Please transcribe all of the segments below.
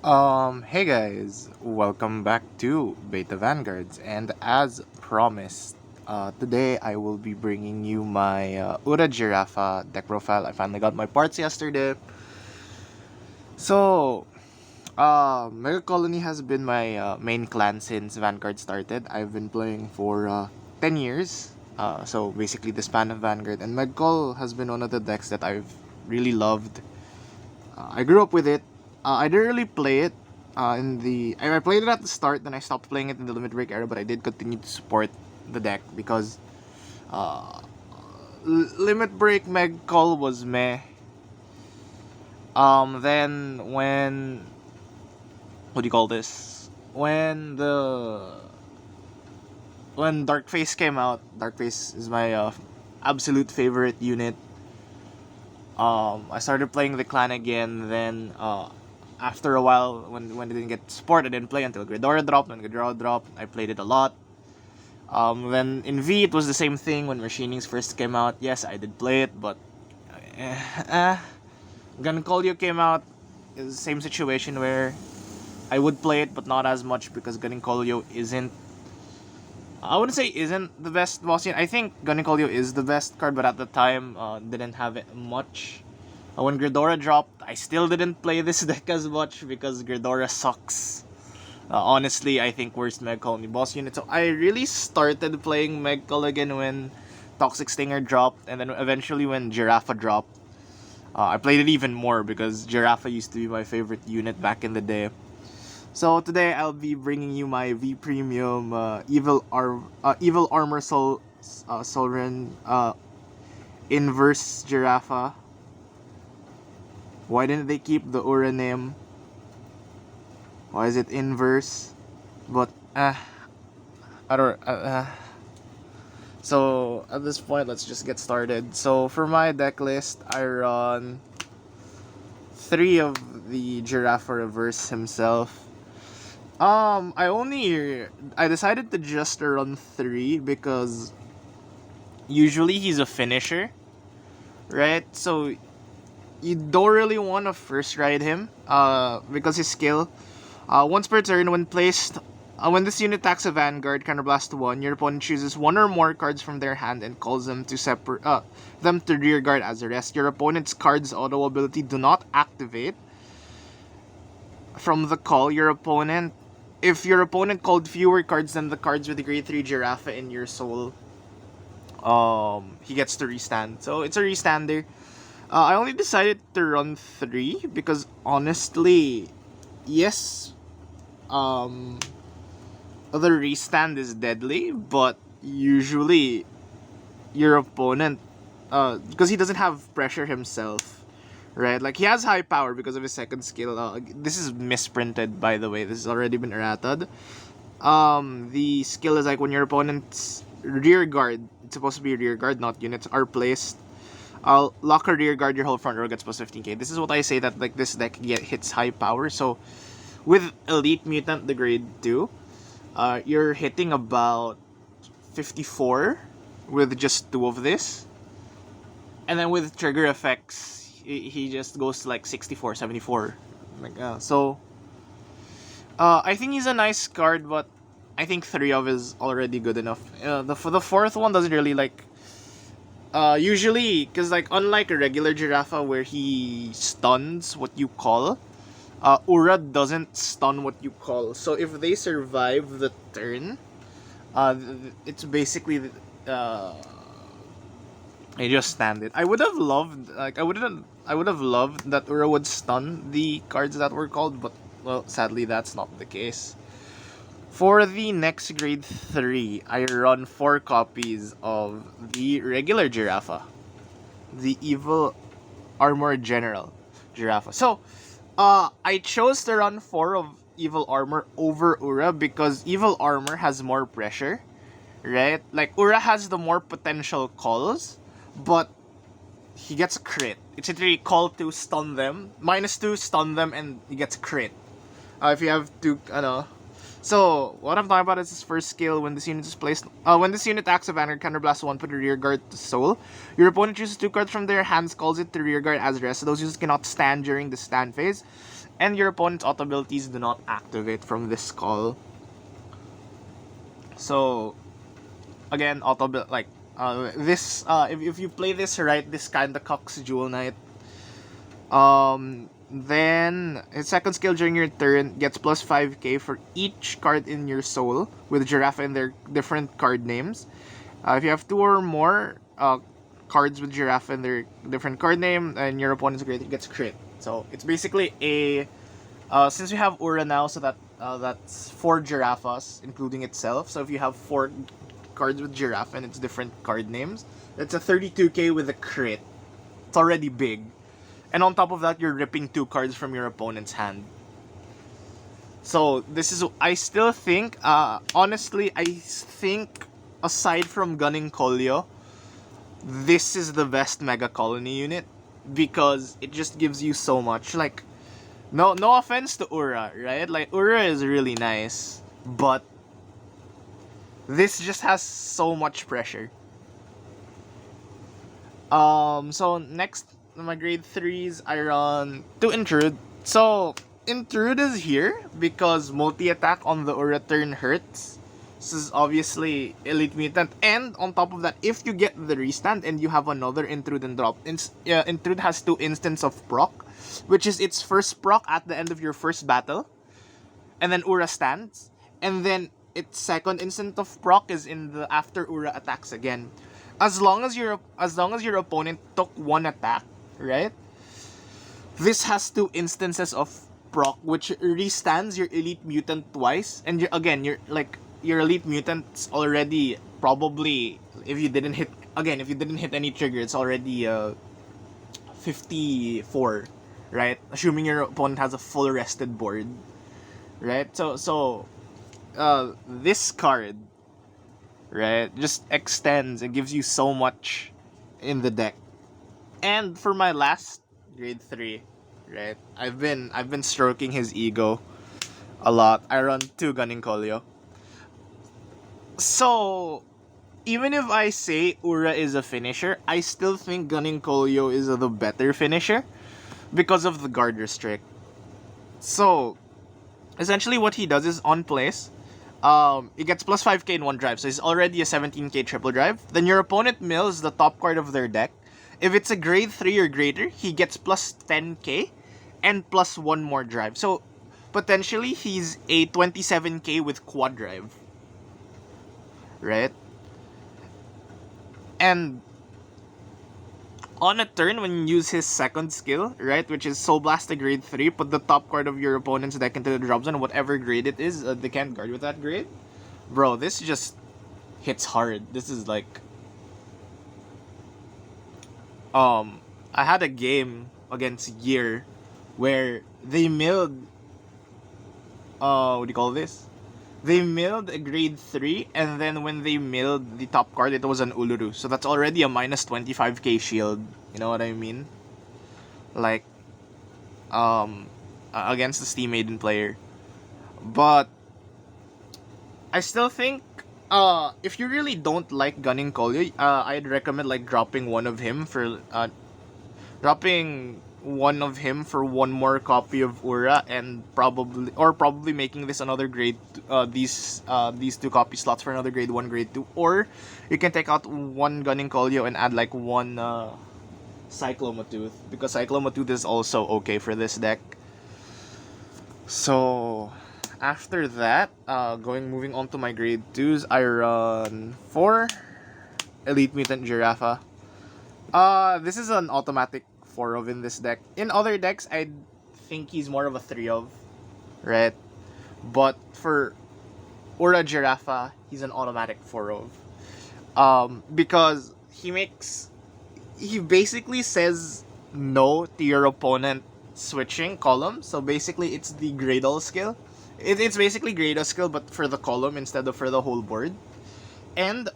Hey guys, welcome back to Beta Vanguards, and as promised, today I will be bringing you my Ura Giraffa deck profile. I finally got my parts yesterday. So, Mega Colony has been my main clan since Vanguard started. I've been playing for 10 years, so basically the span of Vanguard, and Mega Col has been one of the decks that I've really loved. I grew up with it. I didn't really play it I played it at the start, then I stopped playing it in the Limit Break era, but I did continue to support the deck because uh, Limit Break Meg Call was meh. Then when what do you call this? When Dark Face came out, Dark Face is my absolute favorite unit. I started playing the clan again. Then after a while, when it didn't get support, I didn't play until Gridora dropped. When Gridora dropped, I played it a lot. Then in V, it was the same thing when Machinings first came out. Yes, I did play it, but eh, eh. Gunkolyo came out. It's the same situation where I would play it, but not as much because Gunkolyo isn't. I wouldn't say isn't the best boss yet. I think Gunkolyo is the best card, but at the time, didn't have it much. When Gridora dropped, I still didn't play this deck as much because Gridora sucks. Honestly, I think worst Megcall ni boss unit. So I really started playing Megcall again when Toxic Stinger dropped, and then eventually when Giraffa dropped. I played it even more because Giraffa used to be my favorite unit back in the day. So today I'll be bringing you my V Premium Evil Armor Solren Inverse Giraffa. Why didn't they keep the Ura name? Why is it inverse? But I don't. So at this point, let's just get started. So for my deck list, I run 3 of the Giraffa Reverse himself. I decided to just run 3 because usually he's a finisher, right? So you don't really want to first ride him, because his skill, once per turn, when this unit attacks a Vanguard, Counterblast 1, your opponent chooses 1 or more cards from their hand and calls them to rear guard as a rest. Your opponent's card's auto ability do not activate from the call. If your opponent called fewer cards than the cards with the grade 3 Giraffa in your soul, he gets to restand. So it's a restander. I only decided to run 3 because honestly, yes, the restand is deadly, but usually your opponent, because he doesn't have pressure himself, right? Like he has high power because of his second skill. This is misprinted, by the way. This has already been errated. The skill is like when your opponent's rear guard, it's supposed to be rear guard, not units, are placed. I'll lock a rear guard, your whole front row gets plus 15k. This is what I say that like this deck hits high power. So with Elite Mutant, the grade 2, you're hitting about 54 with just 2 of this. And then with trigger effects, he just goes to like 64, 74. I think he's a nice card, but I think 3 of is already good enough. The 4th one doesn't really like. Usually, because like unlike a regular Giraffa where he stuns what you call, Ura doesn't stun what you call. So if they survive the turn, it's basically they just stand it. I would have loved that Ura would stun the cards that were called, but well, sadly that's not the case. For the next grade 3, I run 4 copies of the regular Giraffa, the Evil Armor General Giraffa. So, I chose to run 4 of Evil Armor over Ura because Evil Armor has more pressure, right? Like, Ura has the more potential calls, but he gets a crit. It's literally call to stun them, -2 stun them, and he gets a crit. If you have to, So, what I'm talking about is his first skill. When this unit is placed, when this unit acts a Vanguard, Counterblast 1, put a rear guard to soul. Your opponent chooses 2 cards from their hands, calls it to rear guard as rest. So those users cannot stand during the stand phase. and your opponent's auto abilities do not activate from this call. So again, this if you play this right, this kinda cocks Jewel Knight. Then his second skill during your turn gets plus 5k for each card in your soul with giraffa and their different card names. If you have 2 or more cards with giraffa and their different card name, and your opponent's great, it gets crit. So it's basically a since we have Ura now, so that's 4 giraffas, including itself. So if you have 4 cards with giraffe and its different card names, it's a 32k with a crit. It's already big. And on top of that, you're ripping 2 cards from your opponent's hand. So this is, I still think, honestly, I think aside from Gunning Kolyo, this is the best Mega Colony unit because it just gives you so much. Like, no offense to Ura, right? Like, Ura is really nice, but this just has so much pressure. So next, my grade 3s, I run 2 Intrude. So, Intrude is here because multi-attack on the Ura turn hurts. This is obviously Elite Mutant. And on top of that, if you get the restand and you have another Intrude and drop, Intrude has 2 instants of proc, which is its first proc at the end of your first battle. And then Ura stands. And then its second instant of proc is in the after Ura attacks again. As long as your opponent took 1 attack, right? This has 2 instances of proc, which restands your Elite Mutant twice. And your Elite Mutant's already probably, if you didn't hit any trigger, it's already 54, right? Assuming your opponent has a full rested board, right? So this card, right, just extends and gives you so much in the deck. And for my last grade 3, right, I've been stroking his ego a lot. I run 2 Gunning Kolyo. So even if I say Ura is a finisher, I still think Gunning Kolyo is the better finisher because of the guard restrict. So essentially what he does is on place, it gets plus 5k in 1 drive, so it's already a 17k triple drive. Then your opponent mills the top card of their deck. If it's a grade 3 or greater, he gets plus 10k and plus 1 more drive. So potentially he's a 27k with quad drive, right? And on a turn, when you use his second skill, right, which is Soul Blast to grade 3, put the top card of your opponent's deck into the drop zone, whatever grade it is, they can't guard with that grade. Bro, this just hits hard. This is like... I had a game against Year where they milled... what do you call this? They milled a grade 3, and then when they milled the top card, it was an Uluru. So that's already a minus 25k shield. You know what I mean? Like, against the Steam Maiden player. But I still think, if you really don't like Gunning Kolyo, I'd recommend like dropping one of him for one more copy of Ura, and probably making this another grade, these 2 copy slots for another grade 1, grade 2, or you can take out 1 Gunning Kolyo and add like 1 Cyclomatooth, because Cyclomatooth is also okay for this deck. So after that, moving on to my grade 2s, I run 4 Elite Mutant Giraffa. This is an automatic 4 of in this deck. In other decks, I think he's more of a 3 of, right? But for Ura Giraffa, he's an automatic 4 of. Because he basically says no to your opponent switching column. So basically, it's the Gradle skill. It's basically Gradle skill, but for the column instead of for the whole board. And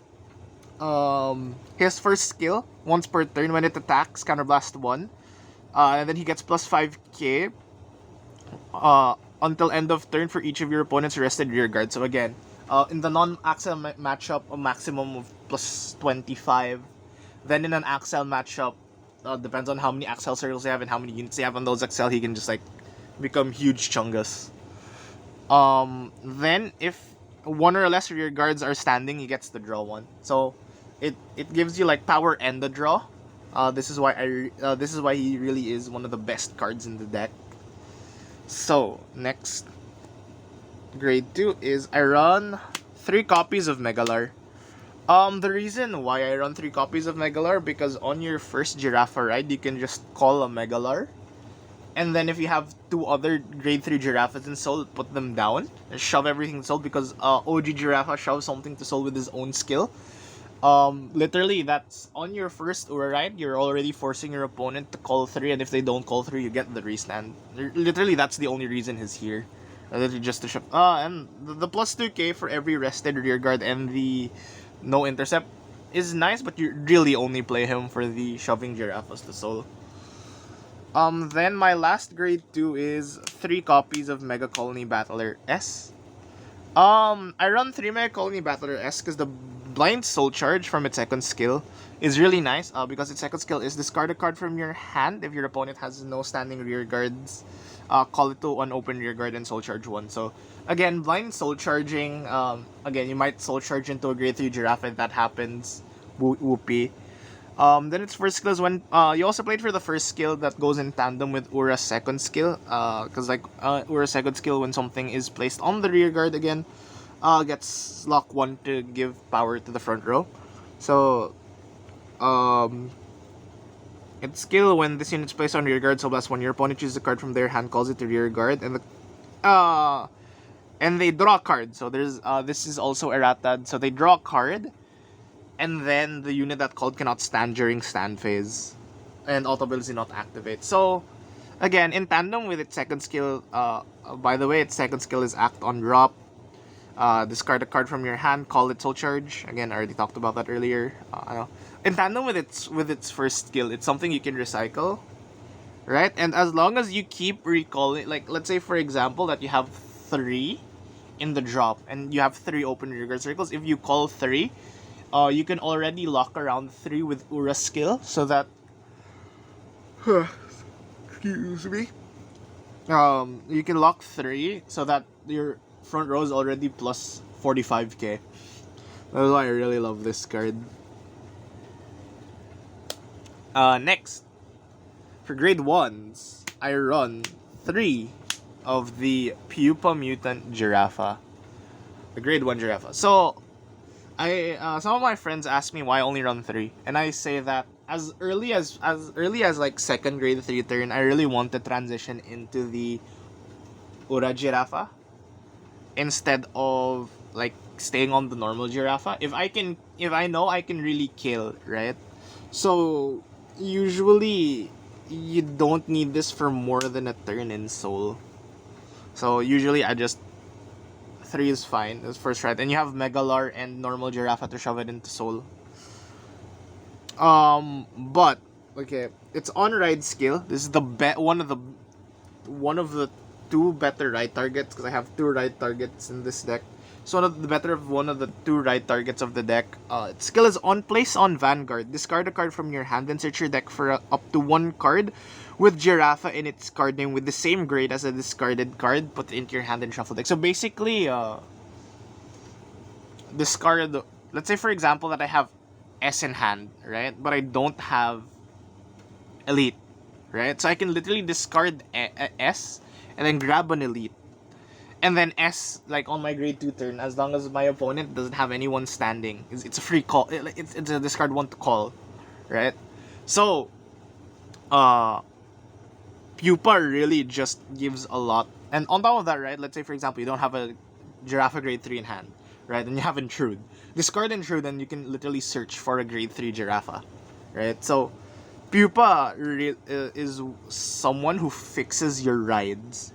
his first skill, once per turn, when it attacks, Counterblast 1. And then he gets plus 5k until end of turn for each of your opponent's rested rear guard. So again, in the non-Axel matchup, a maximum of plus 25. Then in an Axel matchup, depends on how many Axel circles they have and how many units they have on those Axel, he can just like become huge chungus. Then if one or less of your guards are standing, he gets to draw one. So it gives you like power and the draw. This is why he really is one of the best cards in the deck. So next grade 2 is I run 3 copies of Megalar. The reason why I run 3 copies of Megalar, because on your first Giraffa ride, you can just call a Megalar. And then if you have 2 other grade 3 Giraffas in Soul, put them down and shove everything in Soul, because OG Giraffa shoves something to Soul with his own skill. Literally, that's on your first Ura ride, you're already forcing your opponent to call 3, and if they don't call 3, you get the restand. Literally, that's the only reason he's here. Literally just to shove. And the plus 2k for every rested rear guard and the no intercept is nice, but you really only play him for the shoving Giraffas to Soul. Then my last grade 2 is 3 copies of Mega Colony Battler S. I run 3 Mega Colony Battler S because the Blind Soul Charge from its second skill is really nice, because its second skill is discard a card from your hand if your opponent has no standing rear guards. Call it to unopen rear guard and Soul Charge 1. So, again, Blind Soul Charging, again, you might Soul Charge into a grade 3 Giraffe if that happens. Whoopee. Then its first skill is when you also played for the first skill that goes in tandem with Ura's second skill. Because Ura's second skill, when something is placed on the rear guard again, gets lock 1 to give power to the front row. So, its skill, when this unit is placed on rear guard, so plus when your opponent chooses a card from their hand, calls it to rear guard, and they draw a card. So there's this is also erratad. So they draw a card, and then the unit that called cannot stand during stand phase, and auto abilities do not activate. So again, in tandem with its second skill, by the way, its second skill is act on drop. Discard a card from your hand, call it Soul Charge. Again, I already talked about that earlier. In tandem with its first skill, it's something you can recycle, right? And as long as you keep recalling, like let's say for example that you have 3 in the drop and you have 3 open rear guard circles. If you call 3, you can already lock around 3 with Ura's skill, so that excuse me. You can lock 3 so that your front row is already plus 45k. That's why I really love this card. Next, for grade 1s, I run 3 of the Pupa Mutant Giraffa. The grade 1 Giraffa. So, some of my friends ask me why I only run 3, and I say that as early as like second grade 3 turn, I really want to transition into the Ura Giraffa instead of like staying on the normal Giraffa. If I know I can really kill, right? So usually you don't need this for more than a turn in Soul. So usually I just 3 is fine. That's first right. And you have Megalar and normal Giraffa to shove it into Soul. But okay, it's on ride skill. This is the one of the 2 better ride targets, because I have 2 ride targets in this deck. So one of the 2 ride targets of the deck. Its skill is on place on Vanguard. Discard a card from your hand and search your deck for up to 1 card with Giraffa in its card name with the same grade as a discarded card. Put it into your hand and shuffle deck. So basically, discard. Let's say for example that I have S in hand, right? But I don't have Elite, right? So I can literally discard S and then grab an Elite. And then S, like on my grade 2 turn, as long as my opponent doesn't have anyone standing. It's a free call. It's a discard 1 to call, right? So, Pupa really just gives a lot. And on top of that, right, let's say for example, you don't have a Giraffa grade 3 in hand, right? And you have Intrude. Discard Intrude and you can literally search for a grade 3 Giraffa, right? So, Pupa is someone who fixes your rides.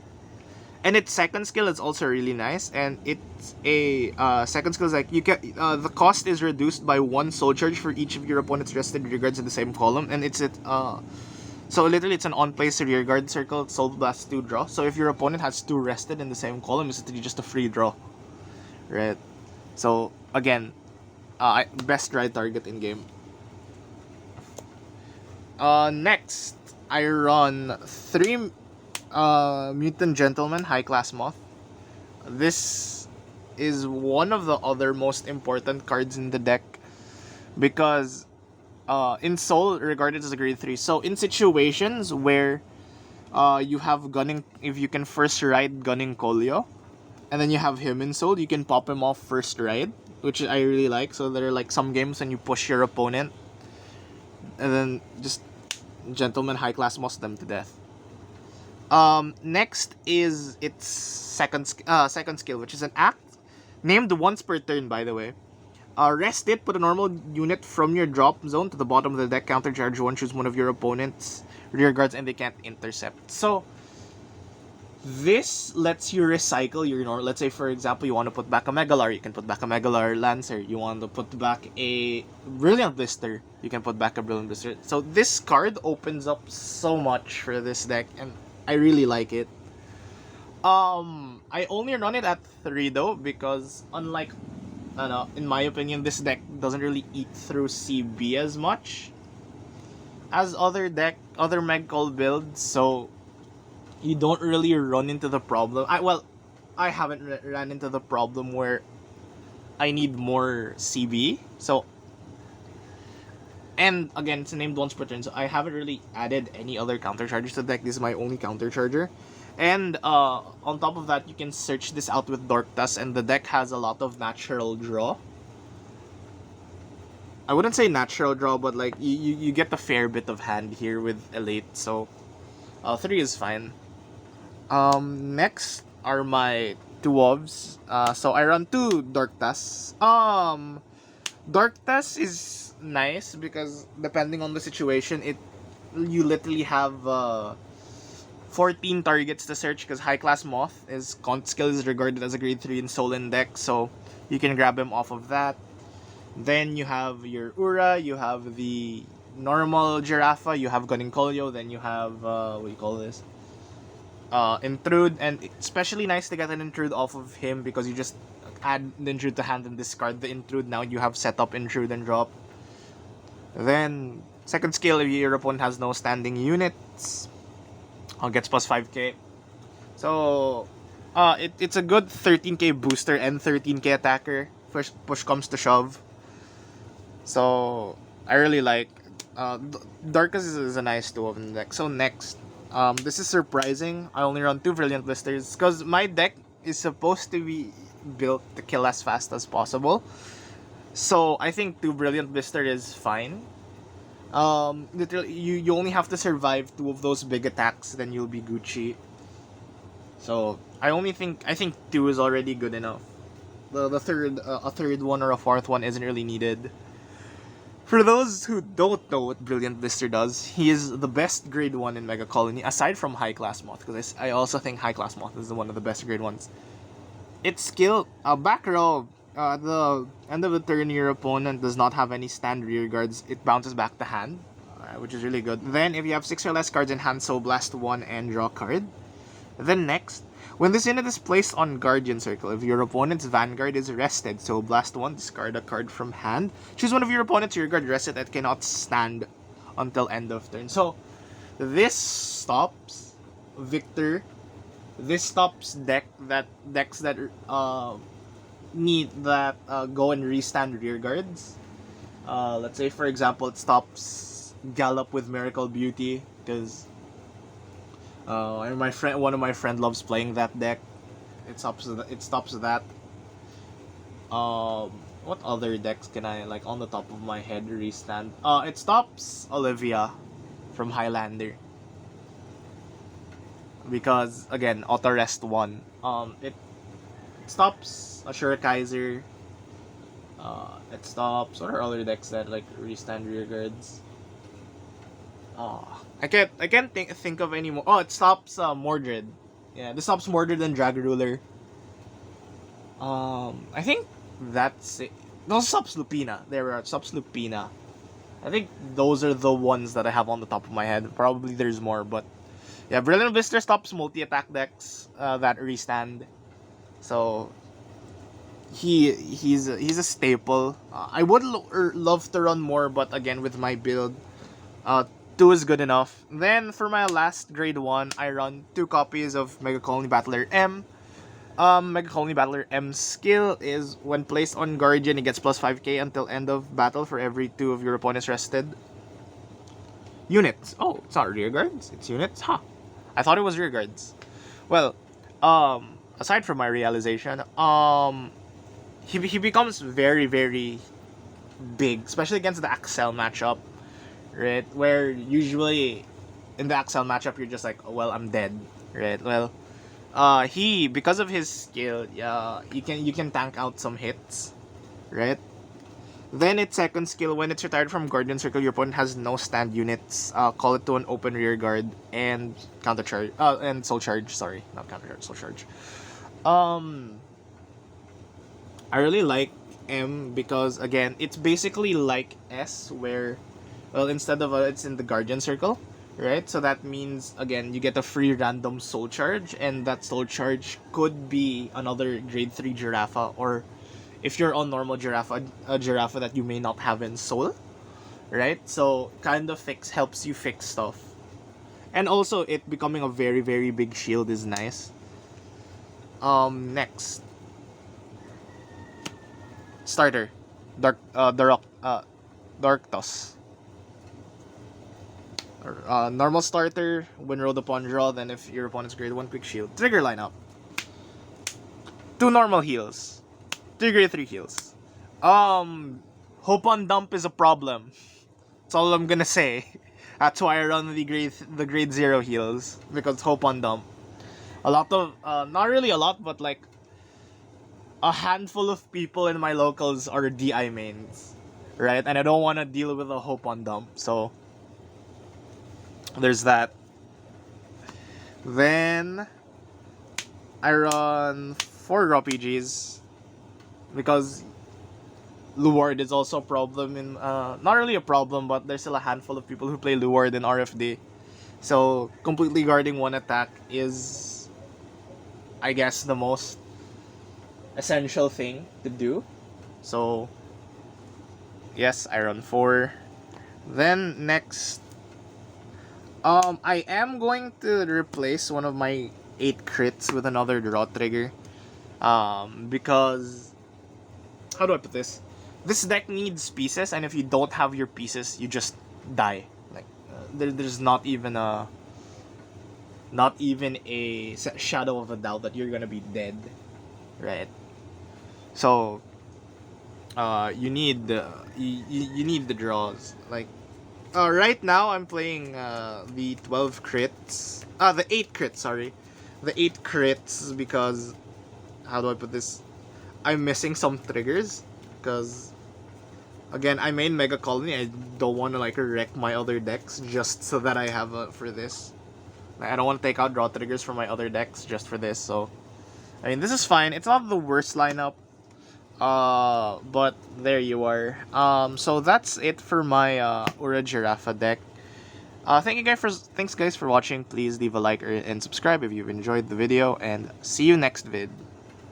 And its second skill is also really nice, and it's a second skill is like you can the cost is reduced by 1 Soul Charge for each of your opponent's rested rear guards in the same column, and so literally it's an on place rear guard circle, Soul Blast 2 draw. So if your opponent has 2 rested in the same column, it's literally just a free draw, right? So again, best ride target in game. Next, I run 3 Mutant Gentleman, High Class Moth. This is one of the other most important cards in the deck because in Soul, regarded as a grade 3. So in situations where you have Gunning, if you can first ride Gunning Kolyo, and then you have him in Soul, you can pop him off first ride, which I really like. So there are like some games when you push your opponent, and then just Gentleman High Class Moss them to death. Next is its second skill, which is an act named once per turn, by the way. Rest it, put a normal unit from your drop zone to the bottom of the deck, countercharge one, choose one of your opponent's rear guards, and they can't intercept. So, this lets you recycle your normal. Let's say, for example, you want to put back a Megalar, you can put back a Megalar Lancer. You want to put back a Brilliant Blister, you can put back a Brilliant Blister. So, this card opens up so much for this deck, and I really like it. I only run it at 3 though, because unlike, I don't know, in my opinion, this deck doesn't really eat through CB as much as other Megcall builds, so you don't really run into the problem. I haven't ran into the problem where I need more CB. So, and again, it's named once per turn, so I haven't really added any other counter chargers to the deck. This is my only counter charger. And on top of that, you can search this out with Dark Dust, and the deck has a lot of natural draw. I wouldn't say natural draw, but like you get a fair bit of hand here with Elate, so 3 is fine. Next are my two Wolves. So I run 2 Dark Dust. Dark Dust is nice because depending on the situation, you literally have 14 targets to search because High Class Moth is Con skill is regarded as a grade 3 in Soul and deck, so you can grab him off of that. Then you have your Ura, you have the normal Giraffa, you have Gunning Kolyo, then you have what do you call this? Intrude, and especially nice to get an Intrude off of him because you just add the Intrude to hand and discard the Intrude. Now you have set up Intrude and drop. Then second skill, if your opponent has no standing units, gets plus 5k. So it's a good 13k booster and 13k attacker. First push comes to shove. So I really like Darkus is a nice tool in the deck. So next, this is surprising. I only run 2 Brilliant Blisters because my deck is supposed to be built to kill as fast as possible. So I think 2 Brilliant Blister is fine. Literally, you only have to survive 2 of those big attacks, then you'll be Gucci. So I think 2 is already good enough. The third a third one or a fourth one isn't really needed. For those who don't know what Brilliant Blister does, he is the best grade 1 in Mega Colony, aside from High Class Moth, because I also think High Class Moth is one of the best grade 1s. Its skill, back row, at the end of the turn, your opponent does not have any stand rear guards, it bounces back to hand, which is really good. Then, if you have 6 or less cards in hand, so blast 1 and draw a card. Then next, when this unit is placed on Guardian Circle, if your opponent's Vanguard is rested, so blast 1, discard a card from hand, choose one of your opponent's rear guard rested that cannot stand until end of turn. So, this stops Victor. This stops decks that need that go and restand rear guards. Let's say for example it stops Gallop with Miracle Beauty because one of my friend loves playing that deck. It stops that. What other decks can I like on the top of my head restand? It stops Olivia from Highlander. Because again, auto rest 1. It stops Ashura Kaiser. It stops what are other decks that like restand rear guards? I can't think of any more. It stops Mordred. Yeah, this stops Mordred and Drag Ruler. I think that's it. No, stops Lupina. There are stops Lupina. I think those are the ones that I have on the top of my head. Probably there's more, but yeah, Brilliant Blister stops multi-attack decks that restand. So he's a staple. I would love to run more, but again with my build, 2 is good enough. Then for my last grade 1, I run 2 copies of Mega Colony Battler M. Mega Colony Battler M's skill is when placed on Guardian, it gets plus 5k until end of battle for every 2 of your opponent's rested units. Oh, it's not rear guards, it's units? Huh. I thought it was rear guards. Well, aside from my realization, he becomes very, very big, especially against the Axel matchup, right? Where usually in the Axel matchup, you're just like, oh, well, I'm dead, right? Well, he, because of his skill, you can tank out some hits, right? Then its second skill, when it's retired from Guardian Circle, your opponent has no stand units. Call it to an open rear guard and counter charge. And soul charge. Sorry, not counter charge, soul charge. I really like M because again, it's basically like S, where, well, instead of it's in the Guardian Circle, right? So that means again you get a free random soul charge, and that soul charge could be another grade 3 giraffa, or if you're on normal giraffa, a giraffa that you may not have in soul, right? So kind of helps you fix stuff, and also it becoming a very, very big shield is nice. Next starter, Dark Toss. Normal starter, when rolled upon draw, then if your opponent's grade 1, quick shield. Trigger lineup: 2 normal heals, 3 grade 3 heals. Hope on dump is a problem. That's all I'm gonna say. That's why I run the grade 0 heals, because hope on dump. A lot of, not really a lot, but like a handful of people in my locals are DI mains, right? And I don't want to deal with a hope on dump, so there's that. Then I run 4 RPGs because Luward is also a problem in, not really a problem, but there's still a handful of people who play Luward in RFD. So completely guarding one attack is, I guess, the most essential thing to do. So yes, I run 4. Then next, I am going to replace one of my 8 crits with another draw trigger. Because, how do I put this? This deck needs pieces, and if you don't have your pieces, you just die. Like, there's not even a shadow of a doubt that you're gonna be dead, right? So, you need the draws. Like, right now I'm playing the 12 crits. The 8 crits. Sorry, the 8 crits, because, how do I put this? I'm missing some triggers because, again, I main Mega Colony. I don't want to like wreck my other decks just so that I have for this. Like, I don't want to take out draw triggers from my other decks just for this. So, I mean, this is fine. It's not the worst lineup. But there you are. So that's it for my Ura Giraffa deck. Thanks guys for watching. Please leave a like and subscribe if you've enjoyed the video, and see you next vid.